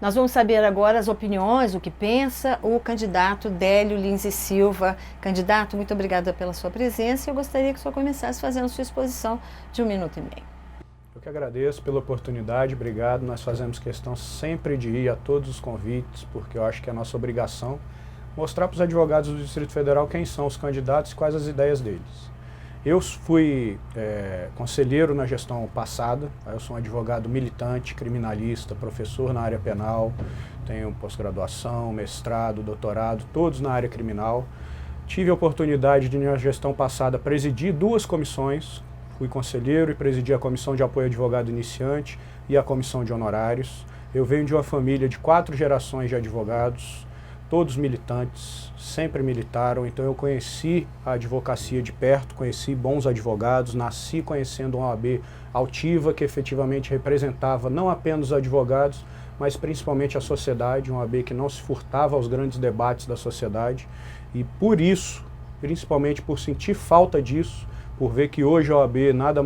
Nós vamos saber agora as opiniões, o que pensa o candidato Délio Lins e Silva. Candidato, muito obrigada pela sua presença. Eu gostaria que o senhor começasse fazendo sua exposição de 1 minuto e meio. Eu que agradeço pela oportunidade, obrigado. Nós fazemos questão sempre de ir a todos os convites, porque eu acho que é a nossa obrigação mostrar para os advogados do Distrito Federal quem são os candidatos e quais as ideias deles. Eu fui conselheiro na gestão passada, eu sou um advogado militante, criminalista, professor na área penal, tenho pós-graduação, mestrado, doutorado, todos na área criminal. Tive a oportunidade de, na gestão passada, presidir 2 comissões, fui conselheiro e presidi a Comissão de Apoio ao Advogado Iniciante e a Comissão de Honorários. Eu venho de uma família de 4 gerações de advogados, todos militantes, sempre militaram, então eu conheci a advocacia de perto, conheci bons advogados, nasci conhecendo uma OAB altiva que efetivamente representava não apenas os advogados, mas principalmente a sociedade, uma OAB que não se furtava aos grandes debates da sociedade e por isso, principalmente por sentir falta disso, por ver que hoje a OAB nada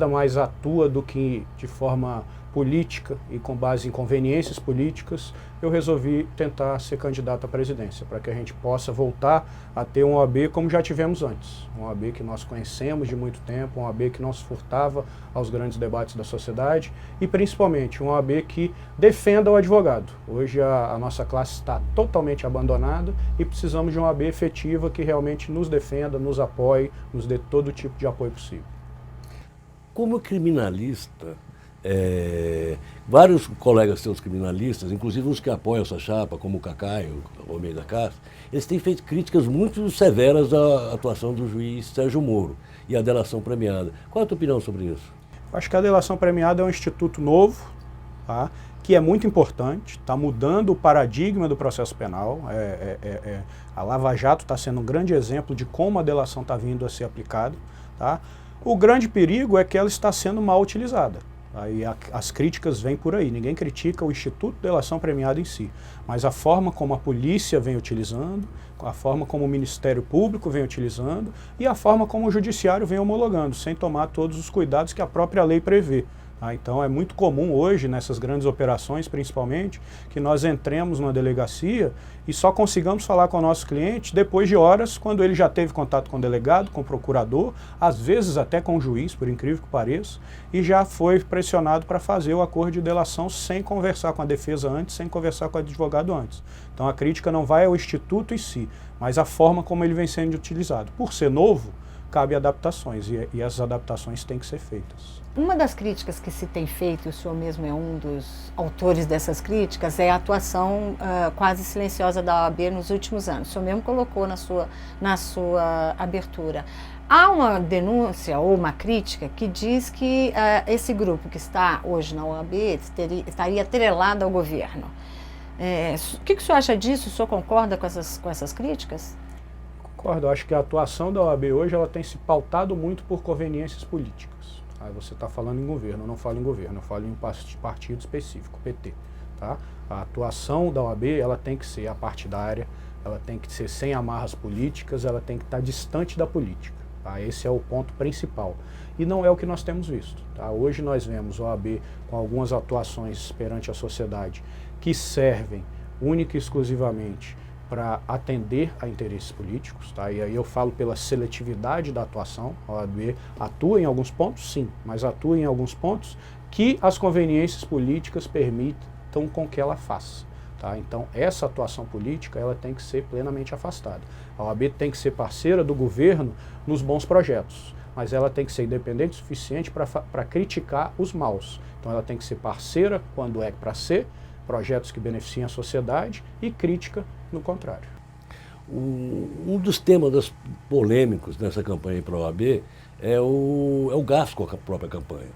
mais atua do que de forma política e com base em conveniências políticas, eu resolvi tentar ser candidato à presidência, para que a gente possa voltar a ter uma OAB como já tivemos antes. Uma OAB que nós conhecemos de muito tempo, uma OAB que não se furtava aos grandes debates da sociedade e principalmente uma OAB que defenda o advogado. Hoje a nossa classe está totalmente abandonada e precisamos de uma OAB efetiva que realmente nos defenda, nos apoie, nos dê todo tipo de apoio possível. Como criminalista, vários colegas seus criminalistas, inclusive os que apoiam essa chapa, como o Cacai, o Almeida Castro, eles têm feito críticas muito severas à atuação do juiz Sérgio Moro e à delação premiada. Qual é a tua opinião sobre isso? Acho que a delação premiada é um instituto novo, tá? Que é muito importante, está mudando o paradigma do processo penal. A Lava Jato está sendo um grande exemplo de como a delação está vindo a ser aplicada. Tá? O grande perigo é que ela está sendo mal utilizada. Aí as críticas vêm por aí, ninguém critica o Instituto de Delação Premiada em si, mas a forma como a polícia vem utilizando, a forma como o Ministério Público vem utilizando e a forma como o Judiciário vem homologando, sem tomar todos os cuidados que a própria lei prevê. Então é muito comum hoje, nessas grandes operações principalmente, que nós entremos numa delegacia e só consigamos falar com o nosso cliente depois de horas, quando ele já teve contato com o delegado, com o procurador, às vezes até com o juiz, por incrível que pareça, e já foi pressionado para fazer o acordo de delação sem conversar com a defesa antes, sem conversar com o advogado antes. Então a crítica não vai ao instituto em si, mas a forma como ele vem sendo utilizado. Por ser novo, cabe adaptações e essas adaptações têm que ser feitas. Uma das críticas que se tem feito, e o senhor mesmo é um dos autores dessas críticas, é a atuação quase silenciosa da OAB nos últimos anos. O senhor mesmo colocou na sua abertura. Há uma denúncia ou uma crítica que diz que esse grupo que está hoje na OAB estaria atrelado ao governo. O que o senhor acha disso? O senhor concorda com essas críticas? Concordo. Acho que a atuação da OAB hoje ela tem se pautado muito por conveniências políticas. Aí você está falando em governo, eu não falo em governo, eu falo em partido específico, PT. Tá? A atuação da OAB ela tem que ser apartidária, ela tem que ser sem amarras políticas, ela tem que estar distante da política. Tá? Esse é o ponto principal. E não é o que nós temos visto. Tá? Hoje nós vemos a OAB com algumas atuações perante a sociedade que servem única e exclusivamente para atender a interesses políticos, tá? E aí eu falo pela seletividade da atuação. A OAB atua em alguns pontos, sim, mas atua em alguns pontos que as conveniências políticas permitam com que ela faça. Tá? Então essa atuação política ela tem que ser plenamente afastada. A OAB tem que ser parceira do governo nos bons projetos, mas ela tem que ser independente o suficiente para criticar os maus. Então ela tem que ser parceira quando é para ser, projetos que beneficiam a sociedade e crítica no contrário. Um dos temas polêmicos nessa campanha para a OAB é o gasto com a própria campanha.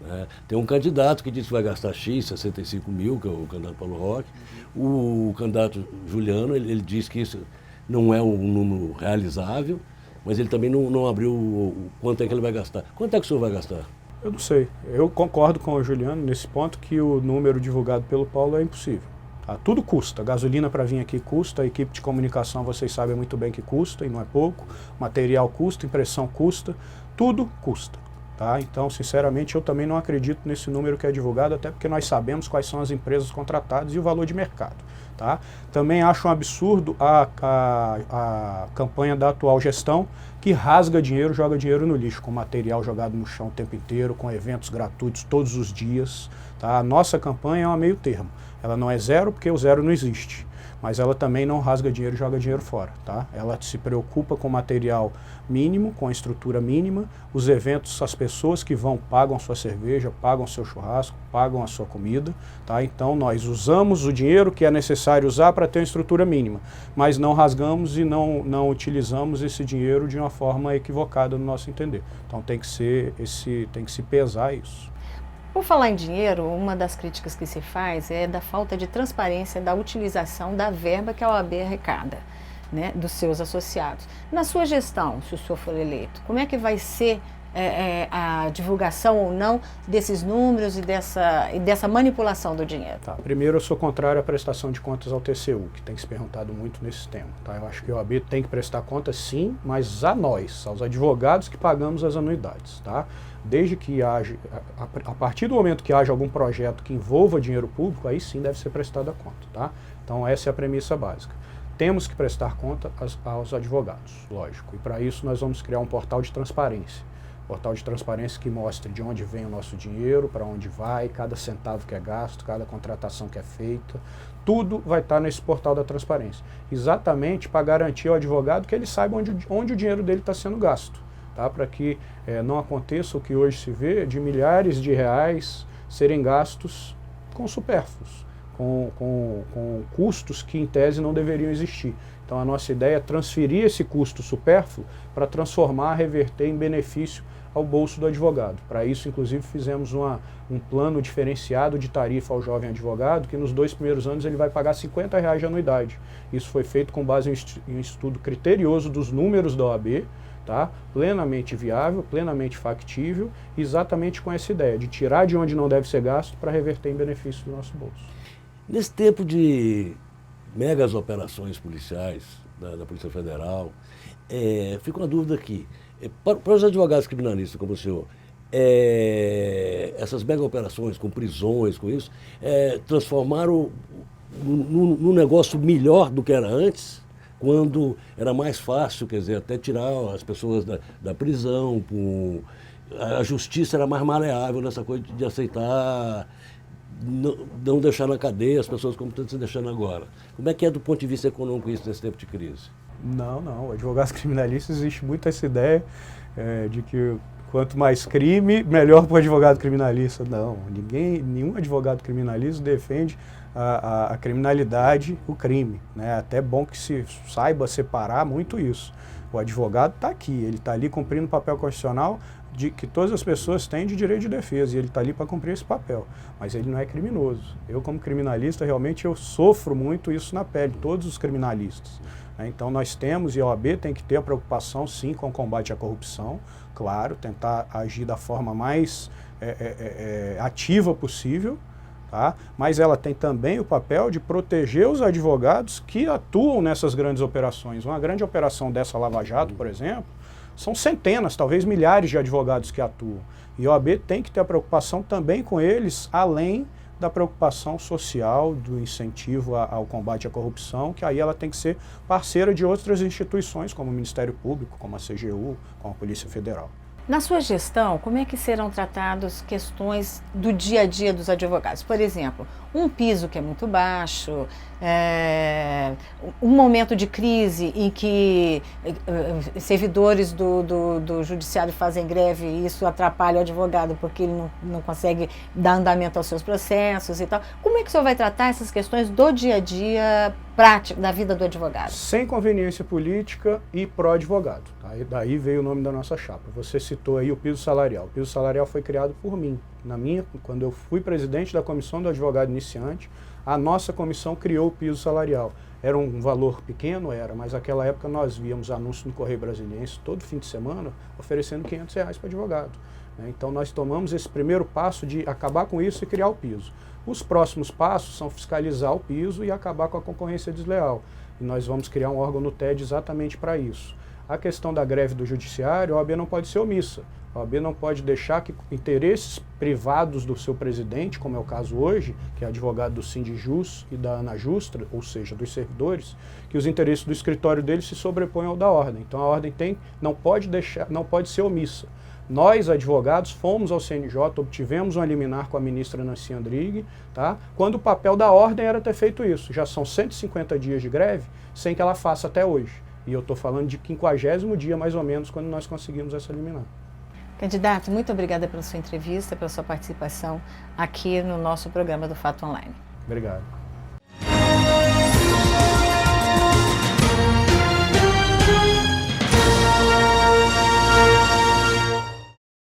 Né? Tem um candidato que disse que vai gastar X, 65 mil, que é o candidato Paulo Roque. O candidato Juliano, ele disse que isso não é um número realizável, mas ele também não abriu o quanto é que ele vai gastar. Quanto é que o senhor vai gastar? Eu não sei. Eu concordo com o Juliano nesse ponto que o número divulgado pelo Paulo é impossível. Tá? Tudo custa. Gasolina para vir aqui custa, a equipe de comunicação vocês sabem muito bem que custa e não é pouco, material custa, impressão custa, tudo custa. Tá? Então, sinceramente, eu também não acredito nesse número que é divulgado, até porque nós sabemos quais são as empresas contratadas e o valor de mercado. Tá? Também acho um absurdo a campanha da atual gestão, que rasga dinheiro, joga dinheiro no lixo, com material jogado no chão o tempo inteiro, com eventos gratuitos todos os dias. Tá? A nossa campanha é uma meio termo. Ela não é zero, porque o zero não existe. Mas ela também não rasga dinheiro e joga dinheiro fora. Tá? Ela se preocupa com material mínimo, com a estrutura mínima. Os eventos, as pessoas que vão pagam a sua cerveja, pagam o seu churrasco, pagam a sua comida. Tá? Então nós usamos o dinheiro que é necessário usar para ter uma estrutura mínima, mas não rasgamos e não utilizamos esse dinheiro de uma forma equivocada no nosso entender. Então tem que se pesar isso. Por falar em dinheiro, uma das críticas que se faz é da falta de transparência da utilização da verba que a OAB arrecada, né, dos seus associados. Na sua gestão, se o senhor for eleito, como é que vai ser a divulgação ou não desses números e dessa manipulação do dinheiro? Tá. Primeiro, eu sou contrário à prestação de contas ao TCU, que tem se perguntado muito nesse tema. Tá? Eu acho que a OAB tem que prestar contas sim, mas a nós, aos advogados que pagamos as anuidades. Tá? Desde que haja, a partir do momento que haja algum projeto que envolva dinheiro público, aí sim deve ser prestada conta. Tá? Então essa é a premissa básica. Temos que prestar conta aos advogados, lógico. E para isso nós vamos criar um portal de transparência. Portal de transparência que mostre de onde vem o nosso dinheiro, para onde vai, cada centavo que é gasto, cada contratação que é feita. Tudo vai estar nesse portal da transparência. Exatamente para garantir ao advogado que ele saiba onde o dinheiro dele está sendo gasto. Tá? Para que não aconteça o que hoje se vê de milhares de reais serem gastos com supérfluos, com custos que em tese não deveriam existir. Então a nossa ideia é transferir esse custo supérfluo para transformar, reverter em benefício ao bolso do advogado. Para isso, inclusive, fizemos um plano diferenciado de tarifa ao jovem advogado, que nos 2 primeiros anos ele vai pagar R$50 de anuidade. Isso foi feito com base em um estudo criterioso dos números da OAB, tá? Plenamente viável, plenamente factível, exatamente com essa ideia de tirar de onde não deve ser gasto para reverter em benefício do nosso bolso. Nesse tempo de megas operações policiais da Polícia Federal, fica uma dúvida aqui. Para os advogados criminalistas como o senhor, essas mega operações com prisões, com isso, transformaram num negócio melhor do que era antes, quando era mais fácil, quer dizer, até tirar as pessoas da prisão, a justiça era mais maleável nessa coisa de aceitar, não deixar na cadeia as pessoas como estão se deixando agora. Como é que é do ponto de vista econômico isso nesse tempo de crise? Não. Advogados criminalistas, existe muito essa ideia de que quanto mais crime, melhor para o advogado criminalista. Não, nenhum advogado criminalista defende a criminalidade, o crime. Né? Até bom que se saiba separar muito isso. O advogado está aqui, ele está ali cumprindo o papel constitucional que todas as pessoas têm de direito de defesa, e ele está ali para cumprir esse papel, mas ele não é criminoso. Eu, como criminalista, realmente eu sofro muito isso na pele, todos os criminalistas. Então nós temos, e a OAB tem que ter a preocupação sim com o combate à corrupção, claro, tentar agir da forma mais ativa possível, tá? Mas ela tem também o papel de proteger os advogados que atuam nessas grandes operações. Uma grande operação dessa Lava Jato, por exemplo, são centenas, talvez milhares de advogados que atuam. E a OAB tem que ter a preocupação também com eles, além da preocupação social, do incentivo ao combate à corrupção, que aí ela tem que ser parceira de outras instituições, como o Ministério Público, como a CGU, como a Polícia Federal. Na sua gestão, como é que serão tratadas questões do dia a dia dos advogados? Por exemplo, um piso que é muito baixo, um momento de crise em que servidores do judiciário fazem greve e isso atrapalha o advogado porque ele não consegue dar andamento aos seus processos e tal. Como é que o senhor vai tratar essas questões do dia a dia prático da vida do advogado? Sem conveniência política e pró-advogado. Tá? Daí veio o nome da nossa chapa. Você citou aí o piso salarial. O piso salarial foi criado por mim. Quando eu fui presidente da comissão do advogado iniciante, a nossa comissão criou o piso salarial. Era um valor pequeno, mas naquela época nós víamos anúncios no Correio Brasiliense todo fim de semana oferecendo R$500 para advogado. Então nós tomamos esse primeiro passo de acabar com isso e criar o piso. Os próximos passos são fiscalizar o piso e acabar com a concorrência desleal. E nós vamos criar um órgão no TED exatamente para isso. A questão da greve do judiciário, a OAB não pode ser omissa. A OAB não pode deixar que interesses privados do seu presidente, como é o caso hoje, que é advogado do Sindijus e da Anajustra, ou seja, dos servidores, que os interesses do escritório dele se sobreponham ao da ordem. Então a ordem não pode ser omissa. Nós, advogados, fomos ao CNJ, obtivemos uma liminar com a ministra Nancy Andrighi, tá? Quando o papel da ordem era ter feito isso. Já são 150 dias de greve sem que ela faça até hoje. E eu estou falando de 50º dia, mais ou menos, quando nós conseguimos essa liminar. Candidato, muito obrigada pela sua entrevista, pela sua participação aqui no nosso programa do Fato Online. Obrigado.